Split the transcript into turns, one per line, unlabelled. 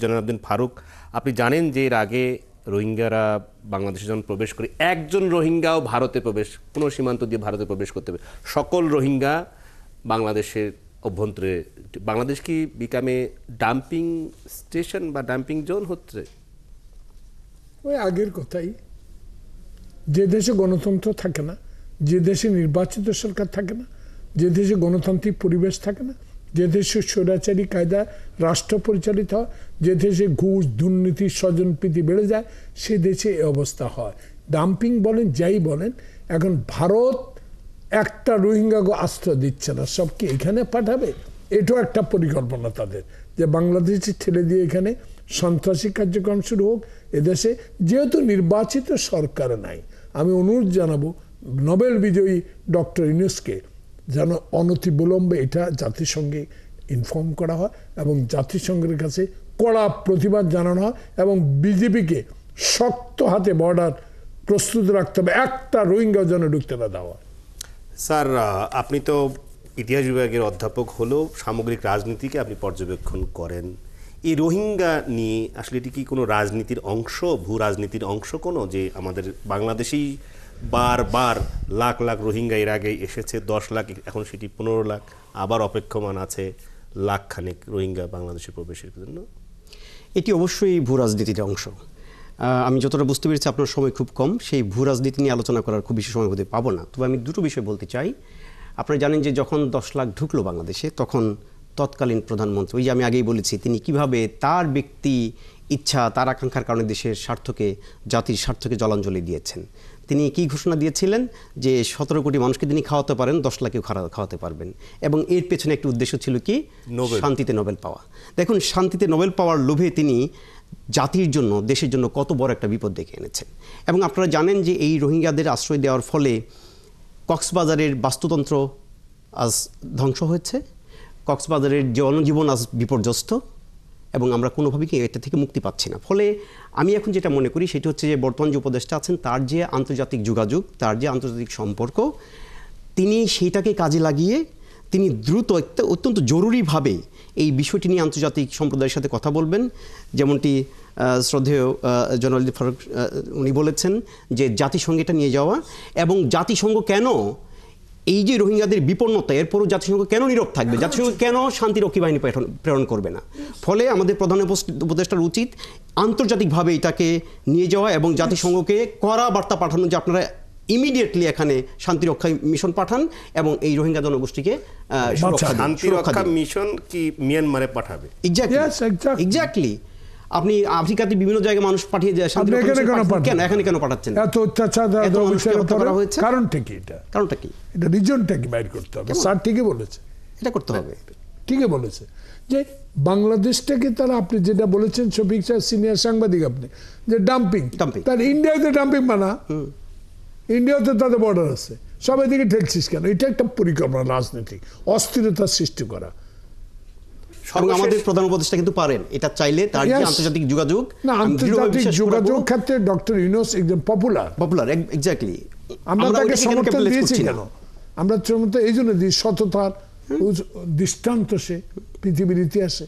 জনাব ফারুক, আপনি জানেন যে এর আগে রোহিঙ্গারা বাংলাদেশে যখন প্রবেশ করে একজন রোহিঙ্গাও ভারতে প্রবেশ, কোনো সীমান্ত দিয়ে ভারতে প্রবেশ করতে হবে, সকল রোহিঙ্গা বাংলাদেশের অভ্যন্তরে। বাংলাদেশ কি বিকামে ডাম্পিং স্টেশন বা ডাম্পিং জোন হচ্ছে?
ওই আগের কথাই, যে দেশে গণতন্ত্র থাকে না, যে দেশে নির্বাচিত সরকার থাকে না, যে দেশে গণতান্ত্রিক পরিবেশ থাকে না, যে দেশে স্বৈরাচারী কায়দা রাষ্ট্র পরিচালিত হয়, যে দেশে ঘুষ দুর্নীতি স্বজনপ্রীতি বেড়ে যায়, সে দেশে এই অবস্থা হয়। ডাম্পিং বলেন যাই বলেন, এখন ভারত একটা রোহিঙ্গা আশ্রয় দিচ্ছে না, সবকে এখানে পাঠাবে। এটাও একটা পরিকল্পনা তাদের, যে বাংলাদেশে ঠেলে দিয়ে এখানে সন্ত্রাসী কার্যক্রম শুরু হোক এদেশে। যেহেতু নির্বাচিত সরকার নাই, আমি অনুরোধ জানাবো নোবেল বিজয়ী ডক্টর ইউনূসকে যেন অনতিবিলম্বে এটা জাতিসংঘে ইনফর্ম করা হয় এবং জাতিসংঘের কাছে কড়া প্রতিবাদ জানানো হয় এবং বিজেপিকে শক্ত হাতে বর্ডার প্রস্তুত রাখতে হবে, একটা রোহিঙ্গা যেন ঢুকতে না দেওয়া।
স্যার, আপনি তো ইতিহাস বিভাগের অধ্যাপক হলেও সামগ্রিক রাজনীতিকে আপনি পর্যবেক্ষণ করেন। এই রোহিঙ্গা নিয়ে আসলে এটি কি কোনো রাজনীতির অংশ, ভূ রাজনীতির অংশ কোনো, যে আমাদের বাংলাদেশেই বারবার লাখ লাখ রোহিঙ্গা এর আগে এসেছে, 10 লাখ, এখন সেটি 15 লাখ, আবার অপেক্ষমান আছে লাখখানেক রোহিঙ্গা বাংলাদেশে প্রবেশের জন্য?
এটি অবশ্যই ভূ রাজনীতির অংশ। আমি যতটা বুঝতে পেরেছি আপনার সময় খুব কম, সেই ভূ রাজনীতি নিয়ে আলোচনা করার খুব বেশি সময় বোধহয় পাবো না। তবে আমি দুটো বিষয় বলতে চাই। আপনারা জানেন যে যখন 10 লাখ ঢুকলো বাংলাদেশে, তখন তৎকালীন প্রধানমন্ত্রী, ওই যে আমি আগেই বলেছি, তিনি কিভাবে তার ব্যক্তি ইচ্ছা, তার আকাঙ্ক্ষার কারণে দেশের স্বার্থকে, জাতির স্বার্থকে জলাঞ্জলি দিয়েছেন। তিনি কি ঘোষণা দিয়েছিলেন যে 17 কোটি মানুষকে তিনি খাওয়াতে পারেন, 10 লাখকেও খাওয়াতে পারবেন। এবং এর পেছনে একটি উদ্দেশ্য ছিল কি, শান্তিতে নোবেল পাওয়া। দেখুন, শান্তিতে নোবেল পাওয়ার লোভে তিনি জাতির জন্য, দেশের জন্য কত বড় একটা বিপদ ডেকে এনেছেন। এবং আপনারা জানেন যে এই রোহিঙ্গাদের আশ্রয় দেওয়ার ফলে কক্সবাজারের বাস্তুতন্ত্র আজ ধ্বংস হয়েছে, কক্সবাজারের জনজীবন আজ বিপর্যস্ত, এবং আমরা কোনোভাবেই এটা থেকে মুক্তি পাচ্ছি না। ফলে আমি এখন যেটা মনে করি সেটি হচ্ছে যে বর্তমান যে উপদেষ্টা আছেন, তার যে আন্তর্জাতিক যোগাযোগ, তার যে আন্তর্জাতিক সম্পর্ক, তিনি সেইটাকে কাজে লাগিয়ে তিনি দ্রুত অত্যন্ত জরুরিভাবে এই বিষয়টি নিয়ে আন্তর্জাতিক সম্প্রদায়ের সাথে কথা বলবেন। যেমনটি শ্রদ্ধেয় জনাব ফারুক উনি বলেছেন যে জাতিসংঘে এটা নিয়ে যাওয়া, এবং জাতিসংঘ কেন এই যে রোহিঙ্গাদের বিপন্নতা, এরপরও জাতিসংঘ কেন নীরব থাকবে, জাতিসংঘ কেন শান্তিরক্ষী বাহিনী প্রেরণ করবে না। ফলে আমাদের প্রধান উপদেষ্টার উচিত আন্তর্জাতিকভাবে এটাকে নিয়ে যাওয়া এবং জাতিসংঘকে কড়া বার্তা পাঠানো যে আপনারা ইমিডিয়েটলি এখানে শান্তিরক্ষা মিশন পাঠান এবং এই রোহিঙ্গা জনগোষ্ঠীকে
শান্তিরক্ষা মিশন কি মিয়ানমারে পাঠাবে?
এক্স্যাক্টলি। আপনি আফ্রিকাতে বিভিন্ন জায়গায় মানুষ পাঠিয়ে যায়, কেন এখানে কেন পাঠাচ্ছেন?
এত অত্যাচার কারণটা কি?
কারণটা কি?
এটা রিজনটা কি বাইর করতে হবে। স্যার ঠিকই বলেছে,
এটা করতে হবে,
ঠিকই বলেছে যে বাংলাদেশটাকে তারা, আপনি যেটা বলেছেন শফিক সাহেব সিনিয়র সাংবাদিক, আপনি যে ডাম্পিং, তার ইন্ডিয়াতে ডাম্পিং বানা, ইন্ডিয়াতে তাদের বর্ডার আছে, সব এদিকে ঠেলছিস কেন? এটা একটা পরিকল্পনা, রাজনীতি, অস্থিরতার সৃষ্টি করা।
আমাদের প্রধান উপদেষ্টা কিন্তু পারেন এটা চাইলে, তার যে আন্তর্জাতিক যোগাযোগ,
না আন্তর্জাতিক যোগাযোগ ক্ষেত্রে ডক্টর ইউনূস একজন পপুলার,
এক্স্যাক্টলি।
আমরা তাকে সমর্থন দিয়েছি কেন? আমরা এই জন্য দিই, সততার দৃষ্টান্ত সে পৃথিবীর ইতিহাসে।